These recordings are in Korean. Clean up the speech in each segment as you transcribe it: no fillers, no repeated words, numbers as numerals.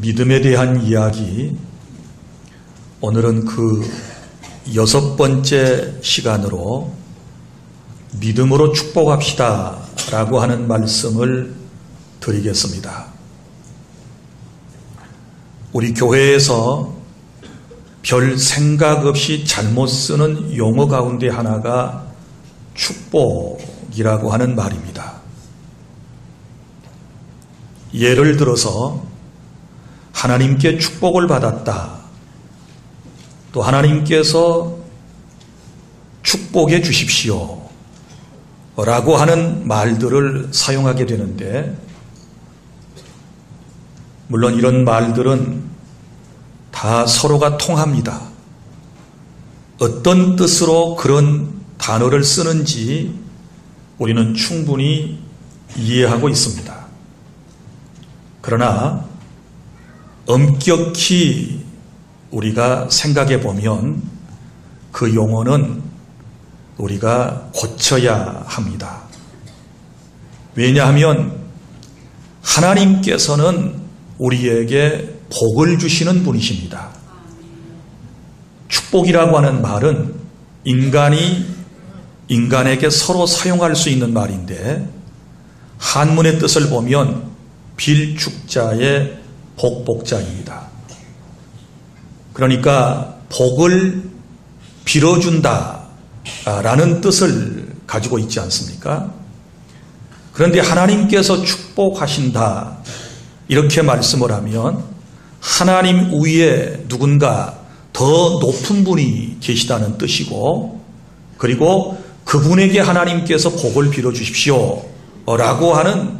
믿음에 대한 이야기, 오늘은 그 6번째 시간으로 믿음으로 축복합시다 라고 하는 말씀을 드리겠습니다. 우리 교회에서 별 생각 없이 잘못 쓰는 용어 가운데 하나가 축복이라고 하는 말입니다. 예를 들어서 하나님께 축복을 받았다, 또 하나님께서 축복해 주십시오 라고 하는 말들을 사용하게 되는데, 물론 이런 말들은 다 서로가 통합니다. 어떤 뜻으로 그런 단어를 쓰는지 우리는 충분히 이해하고 있습니다. 그러나 엄격히 우리가 생각해 보면 그 용어는 우리가 고쳐야 합니다. 왜냐하면 하나님께서는 우리에게 복을 주시는 분이십니다. 축복이라고 하는 말은 인간이 인간에게 서로 사용할 수 있는 말인데, 한문의 뜻을 보면 빌축자의 복복자입니다. 그러니까 복을 빌어준다 라는 뜻을 가지고 있지 않습니까? 그런데 하나님께서 축복하신다 이렇게 말씀을 하면 하나님 위에 누군가 더 높은 분이 계시다는 뜻이고, 그리고 그분에게 하나님께서 복을 빌어주십시오 라고 하는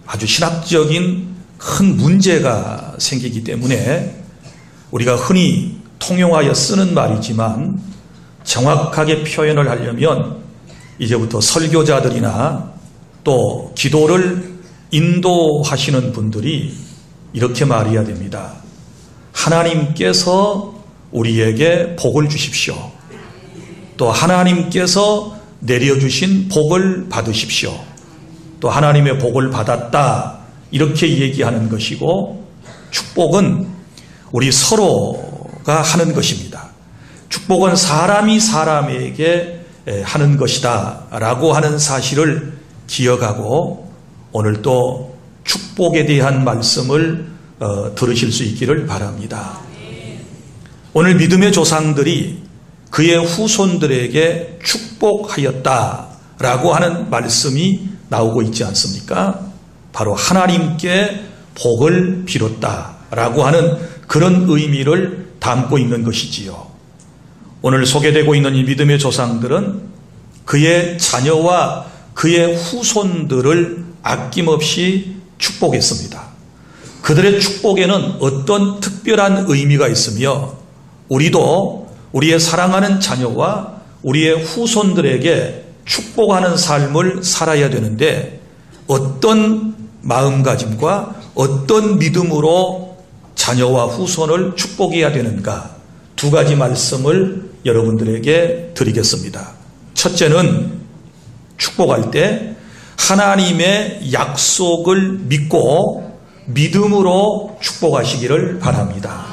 아주 신학적인 큰 문제가 생기기 때문에 우리가 흔히 통용하여 쓰는 말이지만, 정확하게 표현을 하려면 이제부터 설교자들이나 또 기도를 인도하시는 분들이 이렇게 말해야 됩니다. 하나님께서 우리에게 복을 주십시오. 또 하나님께서 내려주신 복을 받으십시오. 또 하나님의 복을 받았다 이렇게 얘기하는 것이고, 축복은 우리 서로가 하는 것입니다. 축복은 사람이 사람에게 하는 것이다 라고 하는 사실을 기억하고 오늘 또 축복에 대한 말씀을 들으실 수 있기를 바랍니다. 오늘 믿음의 조상들이 그의 후손들에게 축복하였다 라고 하는 말씀이 나오고 있지 않습니까? 바로 하나님께 복을 빌었다 라고 하는 그런 의미를 담고 있는 것이지요. 오늘 소개되고 있는 이 믿음의 조상들은 그의 자녀와 그의 후손들을 아낌없이 축복했습니다. 그들의 축복에는 어떤 특별한 의미가 있으며, 우리도 우리의 사랑하는 자녀와 우리의 후손들에게 축복하는 삶을 살아야 되는데, 어떤 마음가짐과 어떤 믿음으로 자녀와 후손을 축복해야 되는가, 두 가지 말씀을 여러분들에게 드리겠습니다. 첫째는 축복할 때 하나님의 약속을 믿고 믿음으로 축복하시기를 바랍니다.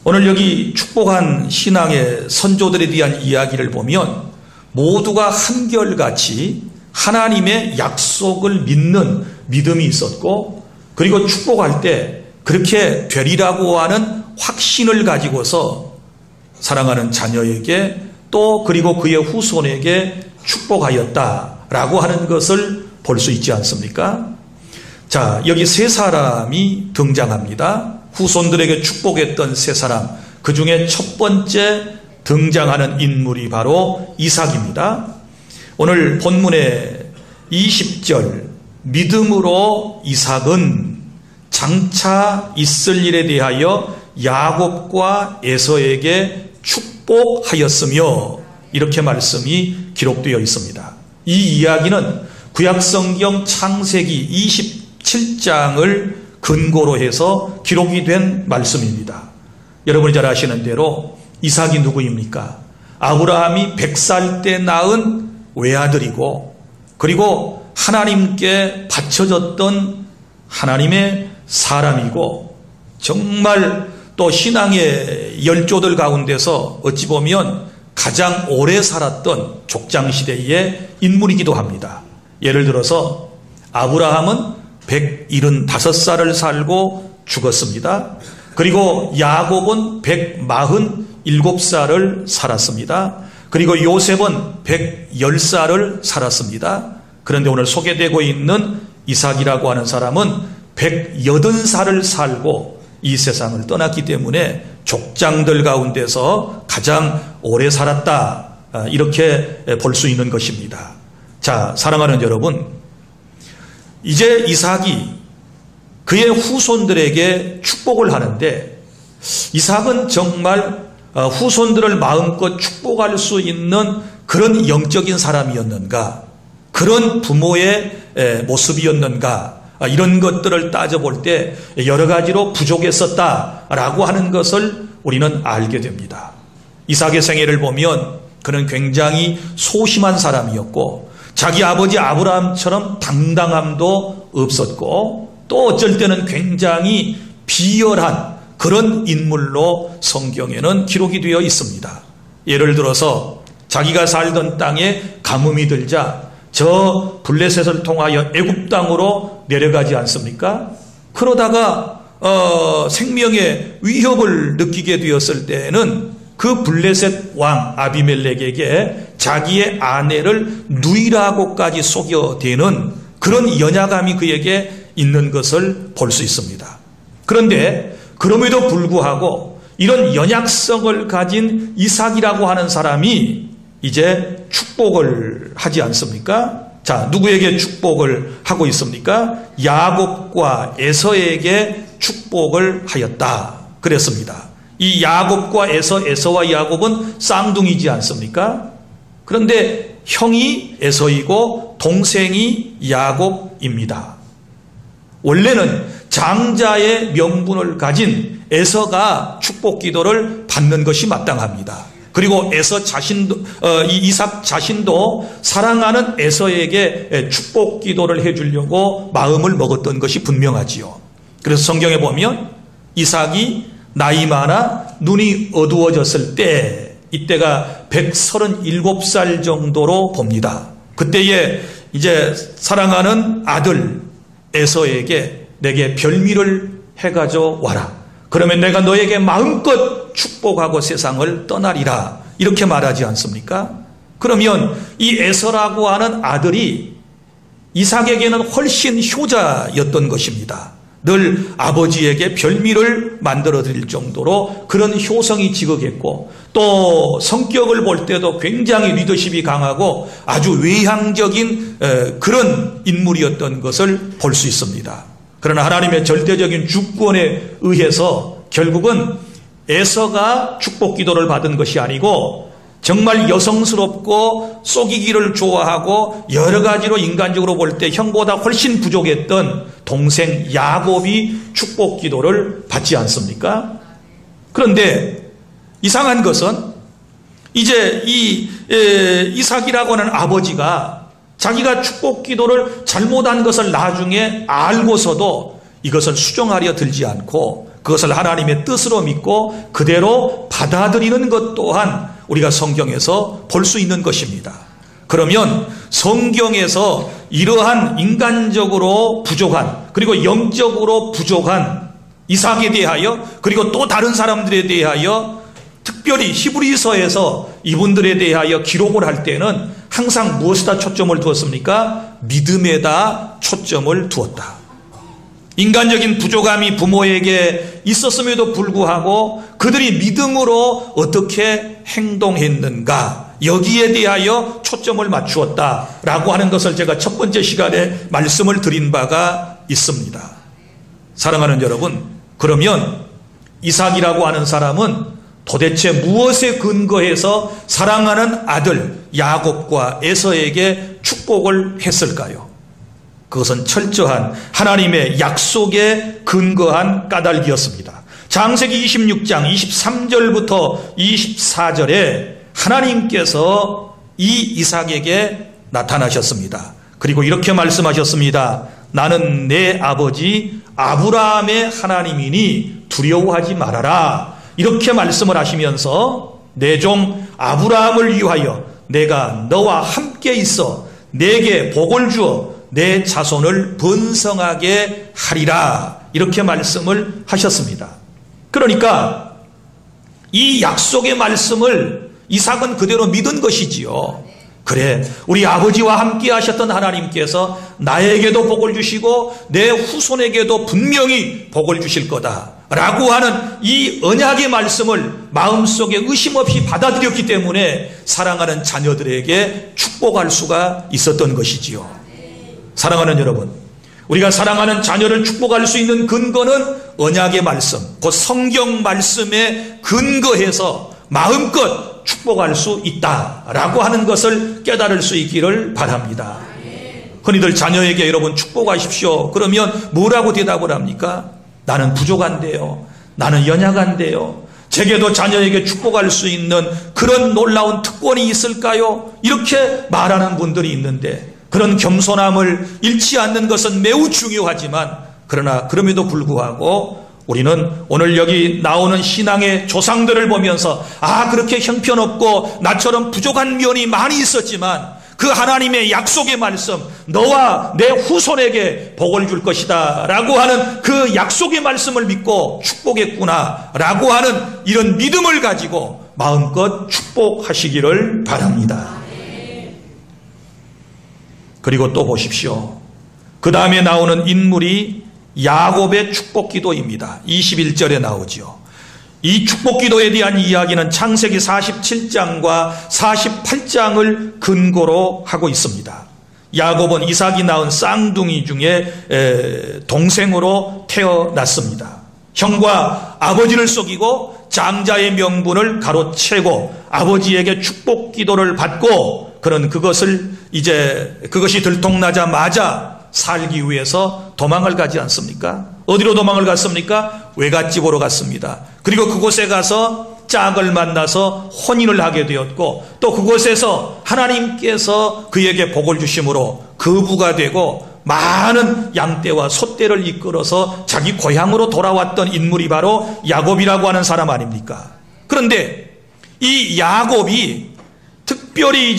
오늘 여기 축복한 신앙의 선조들에 대한 이야기를 보면 모두가 한결같이 하나님의 약속을 믿는 믿음이 있었고, 그리고 축복할 때 그렇게 되리라고 하는 확신을 가지고서 사랑하는 자녀에게 또 그리고 그의 후손에게 축복하였다라고 하는 것을 볼 수 있지 않습니까? 자, 여기 세 사람이 등장합니다. 후손들에게 축복했던 세 사람, 그 중에 첫 번째 등장하는 인물이 바로 이삭입니다. 오늘 본문의 20절, 믿음으로 이삭은 장차 있을 일에 대하여 야곱과 에서에게 축복하였으며, 이렇게 말씀이 기록되어 있습니다. 이 이야기는 구약성경 창세기 27장을 근거로 해서 기록이 된 말씀입니다. 여러분이 잘 아시는 대로 이삭이 누구입니까? 아브라함이 100살 때 낳은 외아들이고, 그리고 하나님께 바쳐졌던 하나님의 사람이고 정말 또 신앙의 열조들 가운데서 어찌 보면 가장 오래 살았던 족장시대의 인물이기도 합니다. 예를 들어서 아브라함은 175살을 살고 죽었습니다. 그리고 야곱은 147살을 살았습니다. 그리고 요셉은 110살을 살았습니다. 그런데 오늘 소개되고 있는 이삭이라고 하는 사람은 180살을 살고 이 세상을 떠났기 때문에 족장들 가운데서 가장 오래 살았다, 이렇게 볼 수 있는 것입니다. 자, 사랑하는 여러분, 이제 이삭이 그의 후손들에게 축복을 하는데 이삭은 정말 후손들을 마음껏 축복할 수 있는 그런 영적인 사람이었는가, 그런 부모의 모습이었는가, 이런 것들을 따져볼 때 여러 가지로 부족했었다라고 하는 것을 우리는 알게 됩니다. 이삭의 생애를 보면 그는 굉장히 소심한 사람이었고 자기 아버지 아브라함처럼 당당함도 없었고 또 어쩔 때는 굉장히 비열한 그런 인물로 성경에는 기록이 되어 있습니다. 예를 들어서 자기가 살던 땅에 가뭄이 들자 저 블레셋을 통하여 애굽 땅으로 내려가지 않습니까? 그러다가 생명의 위협을 느끼게 되었을 때에는 그 블레셋 왕 아비멜렉에게 자기의 아내를 누이라고까지 속여대는 그런 연약함이 그에게 있는 것을 볼 수 있습니다. 그런데 그럼에도 불구하고 이런 연약성을 가진 이삭이라고 하는 사람이 이제 축복을 하지 않습니까? 자, 누구에게 축복을 하고 있습니까? 야곱과 에서에게 축복을 하였다 그랬습니다. 이 야곱과 에서와 야곱은 쌍둥이지 않습니까? 그런데 형이 에서이고 동생이 야곱입니다. 원래는 장자의 명분을 가진 에서가 축복 기도를 받는 것이 마땅합니다. 그리고 에서 자신도, 이삭 자신도 사랑하는 에서에게 축복 기도를 해주려고 마음을 먹었던 것이 분명하지요. 그래서 성경에 보면 이삭이 나이 많아 눈이 어두워졌을 때, 이때가 137살 정도로 봅니다. 그때에 이제 사랑하는 아들 에서에게 내게 별미를 해가져 와라. 그러면 내가 너에게 마음껏 축복하고 세상을 떠나리라. 이렇게 말하지 않습니까? 그러면 이 에서라고 하는 아들이 이삭에게는 훨씬 효자였던 것입니다. 늘 아버지에게 별미를 만들어 드릴 정도로 그런 효성이 지극했고 또 성격을 볼 때도 굉장히 리더십이 강하고 아주 외향적인 그런 인물이었던 것을 볼 수 있습니다. 그러나 하나님의 절대적인 주권에 의해서 결국은 에서가 축복 기도를 받은 것이 아니고 정말 여성스럽고 속이기를 좋아하고 여러 가지로 인간적으로 볼 때 형보다 훨씬 부족했던 동생 야곱이 축복 기도를 받지 않습니까? 그런데 이상한 것은 이제 이 이삭이라고 하는 아버지가 자기가 축복 기도를 잘못한 것을 나중에 알고서도 이것을 수정하려 들지 않고 그것을 하나님의 뜻으로 믿고 그대로 받아들이는 것 또한 우리가 성경에서 볼 수 있는 것입니다. 그러면 성경에서 이러한 인간적으로 부족한 그리고 영적으로 부족한 이삭에 대하여 그리고 또 다른 사람들에 대하여 특별히 히브리서에서 이분들에 대하여 기록을 할 때는 항상 무엇에다 초점을 두었습니까? 믿음에다 초점을 두었다. 인간적인 부족함이 부모에게 있었음에도 불구하고 그들이 믿음으로 어떻게 행동했는가 여기에 대하여 초점을 맞추었다라고 하는 것을 제가 첫 번째 시간에 말씀을 드린 바가 있습니다. 사랑하는 여러분, 그러면 이삭이라고 하는 사람은 도대체 무엇에 근거해서 사랑하는 아들 야곱과 에서에게 축복을 했을까요? 그것은 철저한 하나님의 약속에 근거한 까닭이었습니다. 창세기 26장 23절부터 24절에 하나님께서 이 이삭에게 나타나셨습니다. 그리고 이렇게 말씀하셨습니다. 나는 내 아버지 아브라함의 하나님이니 두려워하지 말아라. 이렇게 말씀을 하시면서 내 종 아브라함을 위하여 내가 너와 함께 있어 내게 복을 주어 내 자손을 번성하게 하리라. 이렇게 말씀을 하셨습니다. 그러니까 이 약속의 말씀을 이삭은 그대로 믿은 것이지요. 그래, 우리 아버지와 함께 하셨던 하나님께서 나에게도 복을 주시고 내 후손에게도 분명히 복을 주실 거다 라고 하는 이 언약의 말씀을 마음속에 의심 없이 받아들였기 때문에 사랑하는 자녀들에게 축복할 수가 있었던 것이지요. 사랑하는 여러분, 우리가 사랑하는 자녀를 축복할 수 있는 근거는 언약의 말씀, 그 성경 말씀에 근거해서 마음껏 축복할 수 있다라고 하는 것을 깨달을 수 있기를 바랍니다. 흔히들 자녀에게 여러분 축복하십시오. 그러면 뭐라고 대답을 합니까? 나는 부족한데요. 나는 연약한데요. 제게도 자녀에게 축복할 수 있는 그런 놀라운 특권이 있을까요? 이렇게 말하는 분들이 있는데 그런 겸손함을 잃지 않는 것은 매우 중요하지만 그러나 그럼에도 불구하고 우리는 오늘 여기 나오는 신앙의 조상들을 보면서 그렇게 형편없고 나처럼 부족한 면이 많이 있었지만 그 하나님의 약속의 말씀, 너와 내 후손에게 복을 줄 것이다 라고 하는 그 약속의 말씀을 믿고 축복했구나 라고 하는 이런 믿음을 가지고 마음껏 축복하시기를 바랍니다. 그리고 또 보십시오. 그 다음에 나오는 인물이 야곱의 축복기도입니다. 21절에 나오죠. 이 축복기도에 대한 이야기는 창세기 47장과 48장을 근거로 하고 있습니다. 야곱은 이삭이 낳은 쌍둥이 중에 동생으로 태어났습니다. 형과 아버지를 속이고 장자의 명분을 가로채고 아버지에게 축복기도를 받고 그는 그것이 들통나자마자 살기 위해서 도망을 가지 않습니까? 어디로 도망을 갔습니까? 외갓집으로 갔습니다. 그리고 그곳에 가서 짝을 만나서 혼인을 하게 되었고 또 그곳에서 하나님께서 그에게 복을 주심으로 거부가 되고 많은 양떼와 소떼를 이끌어서 자기 고향으로 돌아왔던 인물이 바로 야곱이라고 하는 사람 아닙니까? 그런데 이 야곱이 특별히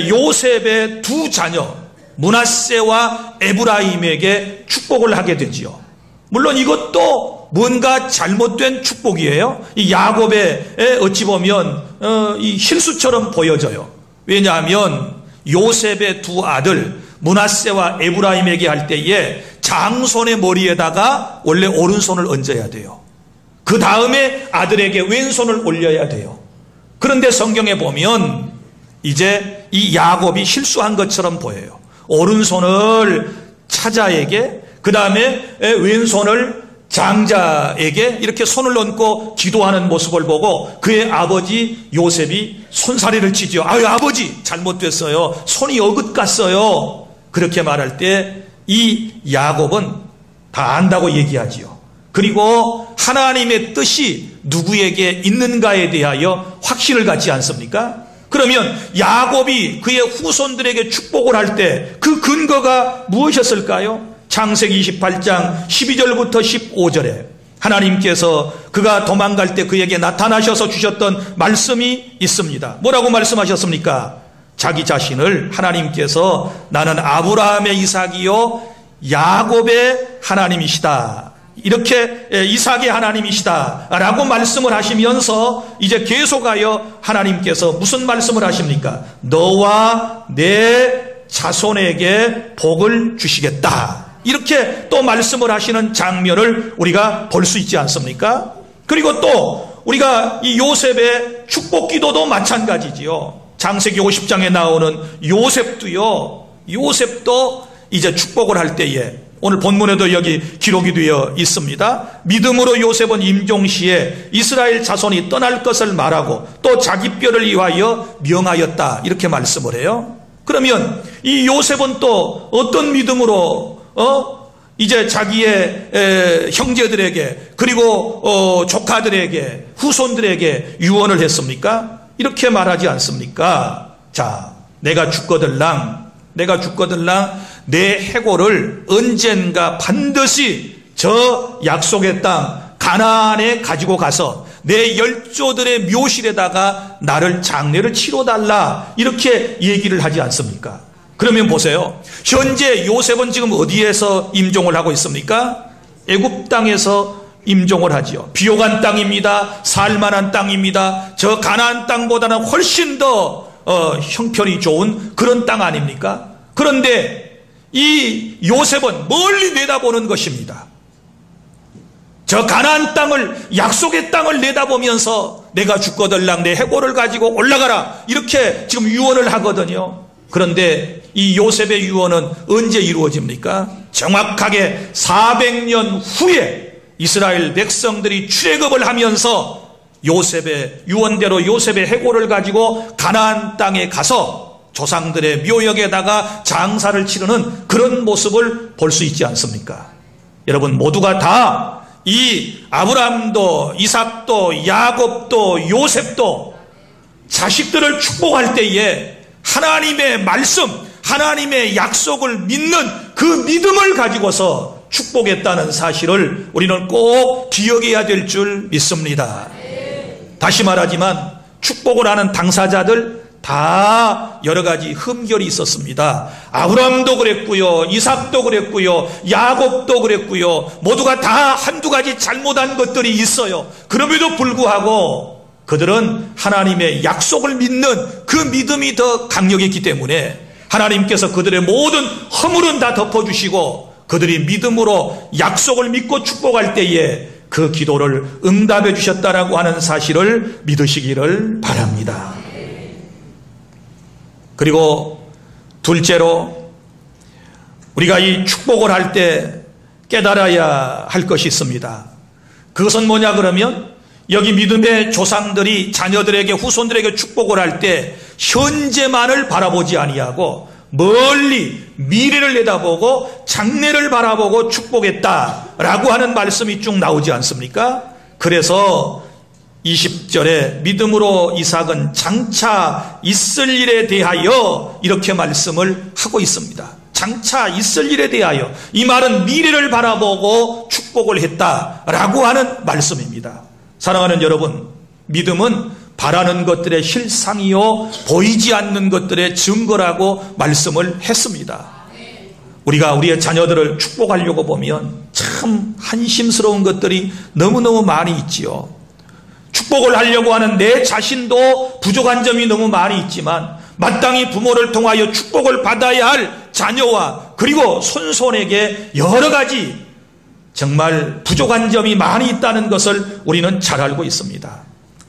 요셉의 두 자녀 므낫세와 에브라임에게 축복을 하게 되지요. 물론 이것도 뭔가 잘못된 축복이에요. 이 야곱의 어찌 보면 이 실수처럼 보여져요. 왜냐하면 요셉의 두 아들 므낫세와 에브라임에게 할 때에 장손의 머리에다가 원래 오른손을 얹어야 돼요. 그 다음에 아들에게 왼손을 올려야 돼요. 그런데 성경에 보면 이제 이 야곱이 실수한 것처럼 보여요. 오른손을 차자에게 그 다음에 왼손을 장자에게 이렇게 손을 얹고 기도하는 모습을 보고 그의 아버지 요셉이 손사래를 치죠. 아버지 잘못됐어요. 손이 어긋갔어요. 그렇게 말할 때 이 야곱은 다 안다고 얘기하지요. 그리고 하나님의 뜻이 누구에게 있는가에 대하여 확신을 갖지 않습니까? 그러면 야곱이 그의 후손들에게 축복을 할 때 그 근거가 무엇이었을까요? 창세기 28장 12절부터 15절에 하나님께서 그가 도망갈 때 그에게 나타나셔서 주셨던 말씀이 있습니다. 뭐라고 말씀하셨습니까? 자기 자신을 하나님께서 나는 아브라함의 이삭이요 야곱의 하나님이시다. 이렇게 이삭의 하나님이시다 라고 말씀을 하시면서 이제 계속하여 하나님께서 무슨 말씀을 하십니까? 너와 내 자손에게 복을 주시겠다. 이렇게 또 말씀을 하시는 장면을 우리가 볼 수 있지 않습니까? 그리고 또 우리가 이 요셉의 축복 기도도 마찬가지지요. 창세기 50장에 나오는 요셉도 이제 축복을 할 때에 오늘 본문에도 여기 기록이 되어 있습니다. 믿음으로 요셉은 임종시에 이스라엘 자손이 떠날 것을 말하고 또 자기 뼈를 위하여 명하였다. 이렇게 말씀을 해요. 그러면 이 요셉은 또 어떤 믿음으로 이제 자기의 형제들에게 그리고 조카들에게 후손들에게 유언을 했습니까? 이렇게 말하지 않습니까? 자, 내가 죽거들랑 내 해골을 언젠가 반드시 저 약속의 땅 가나안에 가지고 가서 내 열조들의 묘실에다가 나를 장례를 치러달라 이렇게 얘기를 하지 않습니까? 그러면 보세요. 현재 요셉은 지금 어디에서 임종을 하고 있습니까? 애굽 땅에서 임종을 하지요. 비옥한 땅입니다. 살만한 땅입니다. 저 가나안 땅보다는 훨씬 더 형편이 좋은 그런 땅 아닙니까? 그런데 이 요셉은 멀리 내다보는 것입니다. 저 가나안 땅을, 약속의 땅을 내다보면서 내가 죽거들랑 내 해골을 가지고 올라가라 이렇게 지금 유언을 하거든요. 그런데 이 요셉의 유언은 언제 이루어집니까? 정확하게 400년 후에 이스라엘 백성들이 출애굽을 하면서 요셉의 유언대로 요셉의 해골을 가지고 가나안 땅에 가서 조상들의 묘역에다가 장사를 치르는 그런 모습을 볼 수 있지 않습니까? 여러분 모두가 다 이 아브라함도 이삭도 야곱도 요셉도 자식들을 축복할 때에 하나님의 말씀, 하나님의 약속을 믿는 그 믿음을 가지고서 축복했다는 사실을 우리는 꼭 기억해야 될 줄 믿습니다. 다시 말하지만 축복을 하는 당사자들 다 여러 가지 흠결이 있었습니다. 아브라함도 그랬고요, 이삭도 그랬고요, 야곱도 그랬고요. 모두가 다 한두 가지 잘못한 것들이 있어요. 그럼에도 불구하고 그들은 하나님의 약속을 믿는 그 믿음이 더 강력했기 때문에 하나님께서 그들의 모든 허물은 다 덮어주시고 그들이 믿음으로 약속을 믿고 축복할 때에 그 기도를 응답해 주셨다라고 하는 사실을 믿으시기를 바랍니다. 그리고 둘째로 우리가 이 축복을 할 때 깨달아야 할 것이 있습니다. 그것은 뭐냐 그러면 여기 믿음의 조상들이 자녀들에게 후손들에게 축복을 할 때 현재만을 바라보지 아니하고 멀리 미래를 내다보고 장래를 바라보고 축복했다라고 하는 말씀이 쭉 나오지 않습니까? 그래서 20절에 믿음으로 이삭은 장차 있을 일에 대하여 이렇게 말씀을 하고 있습니다. 장차 있을 일에 대하여, 이 말은 미래를 바라보고 축복을 했다라고 하는 말씀입니다. 사랑하는 여러분, 믿음은 바라는 것들의 실상이요 보이지 않는 것들의 증거라고 말씀을 했습니다. 우리가 우리의 자녀들을 축복하려고 보면 참 한심스러운 것들이 너무너무 많이 있지요. 축복을 하려고 하는 내 자신도 부족한 점이 너무 많이 있지만 마땅히 부모를 통하여 축복을 받아야 할 자녀와 그리고 손손에게 여러 가지 정말 부족한 점이 많이 있다는 것을 우리는 잘 알고 있습니다.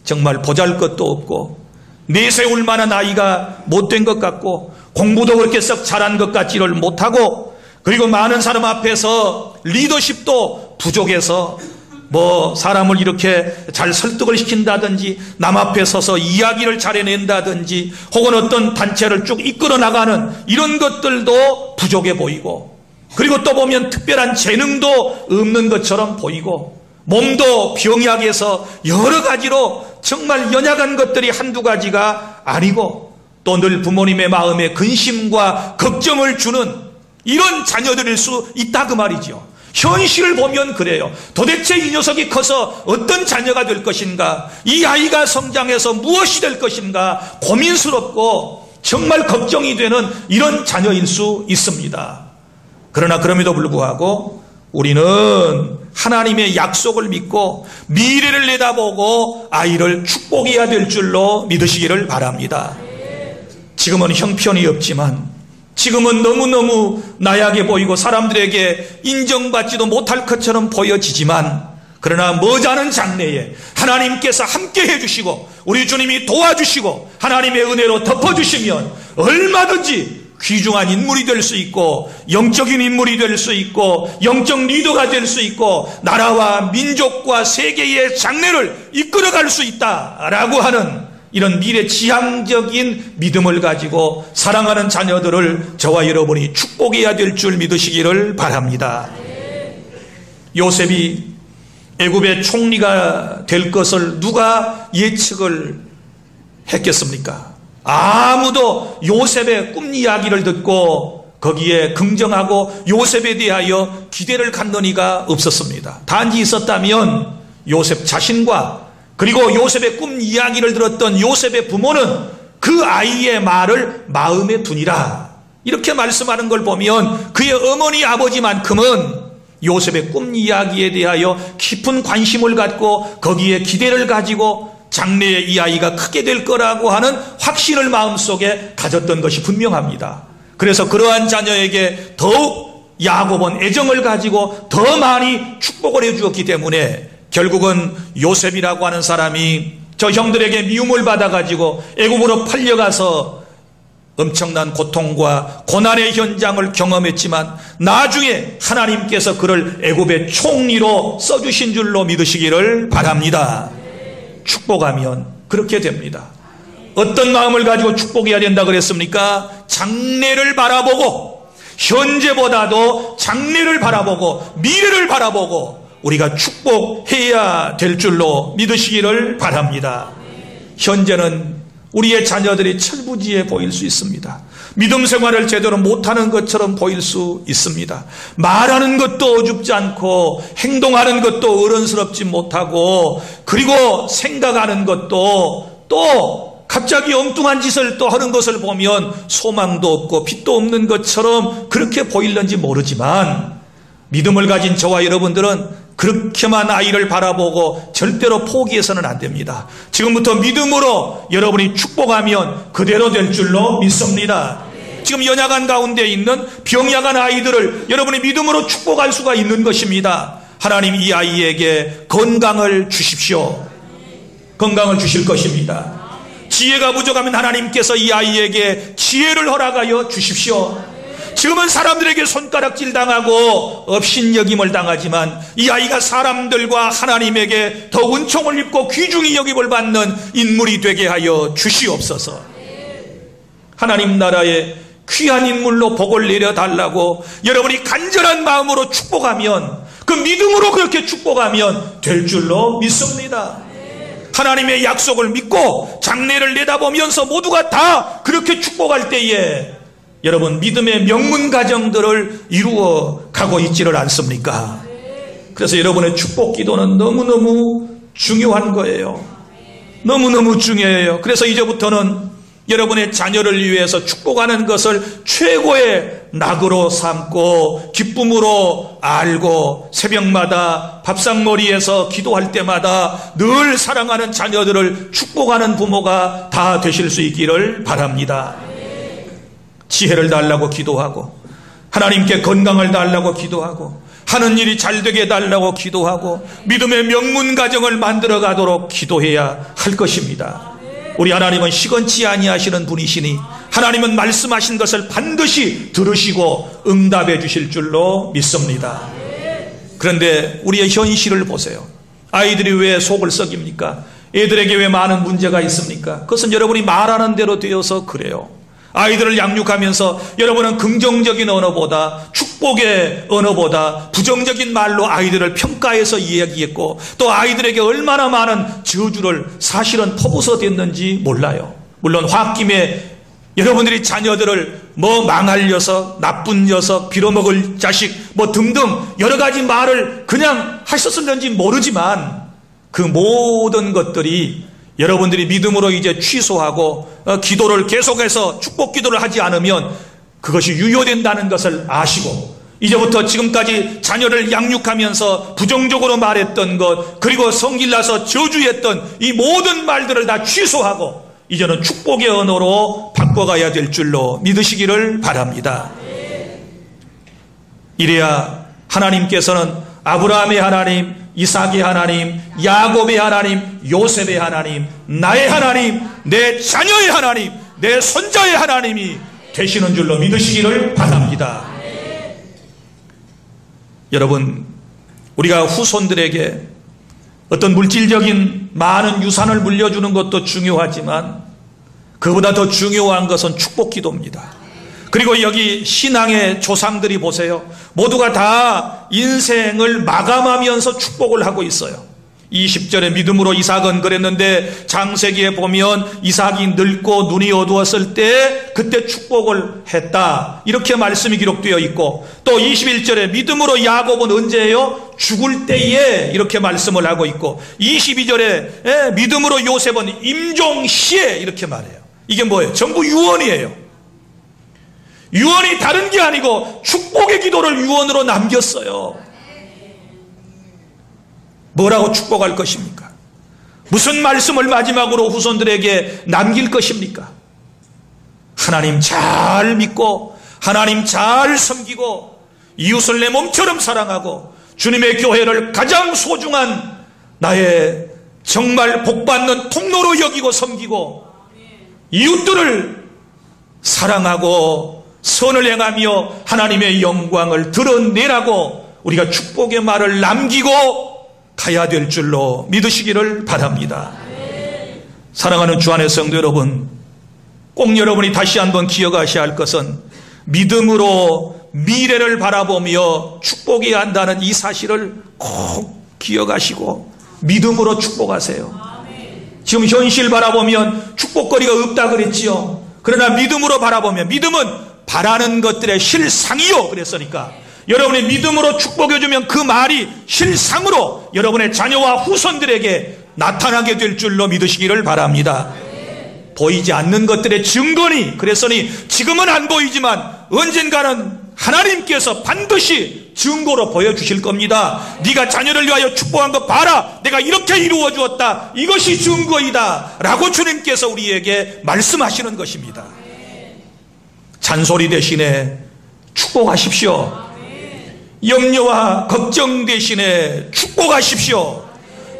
정말 보잘것도 없고 내세울 만한 아이가 못된 것 같고 공부도 그렇게 썩 잘한 것 같지를 못하고 그리고 많은 사람 앞에서 리더십도 부족해서 사람을 이렇게 잘 설득을 시킨다든지 남 앞에 서서 이야기를 잘 해낸다든지 혹은 어떤 단체를 쭉 이끌어 나가는 이런 것들도 부족해 보이고 그리고 또 보면 특별한 재능도 없는 것처럼 보이고 몸도 병약해서 여러 가지로 정말 연약한 것들이 한두 가지가 아니고 또 늘 부모님의 마음에 근심과 걱정을 주는 이런 자녀들일 수 있다 그 말이죠. 현실을 보면 그래요. 도대체 이 녀석이 커서 어떤 자녀가 될 것인가, 이 아이가 성장해서 무엇이 될 것인가 고민스럽고 정말 걱정이 되는 이런 자녀일 수 있습니다. 그러나 그럼에도 불구하고 우리는 하나님의 약속을 믿고 미래를 내다보고 아이를 축복해야 될 줄로 믿으시기를 바랍니다. 지금은 형편이 없지만 지금은 너무너무 나약해 보이고 사람들에게 인정받지도 못할 것처럼 보여지지만 그러나 머지않은 장래에 하나님께서 함께 해주시고 우리 주님이 도와주시고 하나님의 은혜로 덮어주시면 얼마든지 귀중한 인물이 될 수 있고 영적인 인물이 될 수 있고 영적 리더가 될 수 있고 나라와 민족과 세계의 장래를 이끌어갈 수 있다라고 하는 이런 미래지향적인 믿음을 가지고 사랑하는 자녀들을 저와 여러분이 축복해야 될 줄 믿으시기를 바랍니다. 요셉이 애굽의 총리가 될 것을 누가 예측을 했겠습니까? 아무도 요셉의 꿈 이야기를 듣고 거기에 긍정하고 요셉에 대하여 기대를 갖는 이가 없었습니다. 단지 있었다면 요셉 자신과 그리고 요셉의 꿈 이야기를 들었던 요셉의 부모는 그 아이의 말을 마음에 두니라 이렇게 말씀하는 걸 보면 그의 어머니 아버지만큼은 요셉의 꿈 이야기에 대하여 깊은 관심을 갖고 거기에 기대를 가지고 장래에 이 아이가 크게 될 거라고 하는 확신을 마음속에 가졌던 것이 분명합니다. 그래서 그러한 자녀에게 더욱 야곱은 애정을 가지고 더 많이 축복을 해주었기 때문에 결국은 요셉이라고 하는 사람이 저 형들에게 미움을 받아가지고 애굽으로 팔려가서 엄청난 고통과 고난의 현장을 경험했지만 나중에 하나님께서 그를 애굽의 총리로 써주신 줄로 믿으시기를 바랍니다. 축복하면 그렇게 됩니다. 어떤 마음을 가지고 축복해야 된다 그랬습니까? 장래를 바라보고 현재보다도 장래를 바라보고 미래를 바라보고 우리가 축복해야 될 줄로 믿으시기를 바랍니다. 현재는 우리의 자녀들이 철부지에 보일 수 있습니다. 믿음 생활을 제대로 못하는 것처럼 보일 수 있습니다. 말하는 것도 어줍지 않고 행동하는 것도 어른스럽지 못하고 그리고 생각하는 것도 또 갑자기 엉뚱한 짓을 또 하는 것을 보면 소망도 없고 빛도 없는 것처럼 그렇게 보일는지 모르지만 믿음을 가진 저와 여러분들은 그렇게만 아이를 바라보고 절대로 포기해서는 안 됩니다. 지금부터 믿음으로 여러분이 축복하면 그대로 될 줄로 믿습니다. 지금 연약한 가운데 있는 병약한 아이들을 여러분이 믿음으로 축복할 수가 있는 것입니다. 하나님 이 아이에게 건강을 주십시오. 건강을 주실 것입니다. 지혜가 부족하면 하나님께서 이 아이에게 지혜를 허락하여 주십시오. 지금은 사람들에게 손가락질 당하고 업신여김을 당하지만 이 아이가 사람들과 하나님에게 더 은총을 입고 귀중히 여김을 받는 인물이 되게 하여 주시옵소서. 하나님 나라의 귀한 인물로 복을 내려달라고 여러분이 간절한 마음으로 축복하면 그 믿음으로 그렇게 축복하면 될 줄로 믿습니다. 하나님의 약속을 믿고 장래를 내다보면서 모두가 다 그렇게 축복할 때에 여러분 믿음의 명문 가정들을 이루어 가고 있지를 않습니까? 그래서 여러분의 축복 기도는 너무너무 중요한 거예요. 너무너무 중요해요. 그래서 이제부터는 여러분의 자녀를 위해서 축복하는 것을 최고의 낙으로 삼고 기쁨으로 알고 새벽마다 밥상머리에서 기도할 때마다 늘 사랑하는 자녀들을 축복하는 부모가 다 되실 수 있기를 바랍니다. 지혜를 달라고 기도하고 하나님께 건강을 달라고 기도하고 하는 일이 잘 되게 해달라고 기도하고 믿음의 명문 가정을 만들어 가도록 기도해야 할 것입니다. 우리 하나님은 시건치 아니하시는 분이시니 하나님은 말씀하신 것을 반드시 들으시고 응답해 주실 줄로 믿습니다. 그런데 우리의 현실을 보세요. 아이들이 왜 속을 썩입니까? 애들에게 왜 많은 문제가 있습니까? 그것은 여러분이 말하는 대로 되어서 그래요. 아이들을 양육하면서 여러분은 긍정적인 언어보다 축복의 언어보다 부정적인 말로 아이들을 평가해서 이야기했고 또 아이들에게 얼마나 많은 저주를 사실은 퍼부어댔는지 몰라요. 물론 홧김에 여러분들이 자녀들을 뭐 망할 녀석, 나쁜 녀석, 빌어먹을 자식 뭐 등등 여러 가지 말을 그냥 하셨을는지 모르지만 그 모든 것들이 여러분들이 믿음으로 이제 취소하고 기도를 계속해서 축복 기도를 하지 않으면 그것이 유효된다는 것을 아시고 이제부터 지금까지 자녀를 양육하면서 부정적으로 말했던 것 그리고 성질나서 저주했던 이 모든 말들을 다 취소하고 이제는 축복의 언어로 바꿔가야 될 줄로 믿으시기를 바랍니다. 이래야 하나님께서는 아브라함의 하나님, 이삭의 하나님, 야곱의 하나님, 요셉의 하나님, 나의 하나님, 내 자녀의 하나님, 내 손자의 하나님이 되시는 줄로 믿으시기를 바랍니다. 여러분, 우리가 후손들에게 어떤 물질적인 많은 유산을 물려주는 것도 중요하지만 그보다 더 중요한 것은 축복 기도입니다. 그리고 여기 신앙의 조상들이 보세요. 모두가 다 인생을 마감하면서 축복을 하고 있어요. 20절에 믿음으로 이삭은 그랬는데 창세기에 보면 이삭이 늙고 눈이 어두웠을 때 그때 축복을 했다. 이렇게 말씀이 기록되어 있고 또 21절에 믿음으로 야곱은 언제예요? 죽을 때에 이렇게 말씀을 하고 있고 22절에 믿음으로 요셉은 임종시에 이렇게 말해요. 이게 뭐예요? 전부 유언이에요. 유언이 다른 게 아니고 축복의 기도를 유언으로 남겼어요. 뭐라고 축복할 것입니까? 무슨 말씀을 마지막으로 후손들에게 남길 것입니까? 하나님 잘 믿고 하나님 잘 섬기고 이웃을 내 몸처럼 사랑하고 주님의 교회를 가장 소중한 나의 정말 복받는 통로로 여기고 섬기고 이웃들을 사랑하고 선을 행하며 하나님의 영광을 드러내라고 우리가 축복의 말을 남기고 가야 될 줄로 믿으시기를 바랍니다. 사랑하는 주 안의 성도 여러분, 꼭 여러분이 다시 한번 기억하셔야 할 것은 믿음으로 미래를 바라보며 축복해야 한다는 이 사실을 꼭 기억하시고 믿음으로 축복하세요. 지금 현실 바라보면 축복거리가 없다 그랬지요. 그러나 믿음으로 바라보면 믿음은 바라는 것들의 실상이요 그랬으니까 여러분이 믿음으로 축복해주면 그 말이 실상으로 여러분의 자녀와 후손들에게 나타나게 될 줄로 믿으시기를 바랍니다. 보이지 않는 것들의 증거니 그랬으니 지금은 안 보이지만 언젠가는 하나님께서 반드시 증거로 보여주실 겁니다. 네가 자녀를 위하여 축복한 거 봐라. 내가 이렇게 이루어 주었다. 이것이 증거이다 라고 주님께서 우리에게 말씀하시는 것입니다. 잔소리 대신에 축복하십시오. 염려와 걱정 대신에 축복하십시오.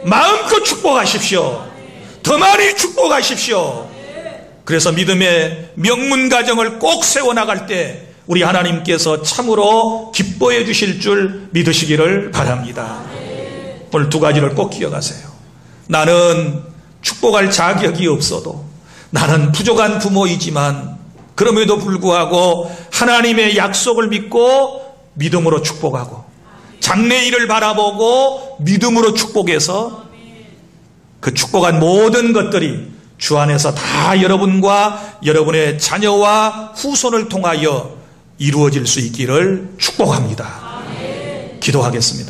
마음껏 축복하십시오. 더 많이 축복하십시오. 그래서 믿음의 명문 가정을 꼭 세워나갈 때 우리 하나님께서 참으로 기뻐해 주실 줄 믿으시기를 바랍니다. 오늘 두 가지를 꼭 기억하세요. 나는 축복할 자격이 없어도 나는 부족한 부모이지만 그럼에도 불구하고 하나님의 약속을 믿고 믿음으로 축복하고 장래일을 바라보고 믿음으로 축복해서 그 축복한 모든 것들이 주 안에서 다 여러분과 여러분의 자녀와 후손을 통하여 이루어질 수 있기를 축복합니다. 기도하겠습니다.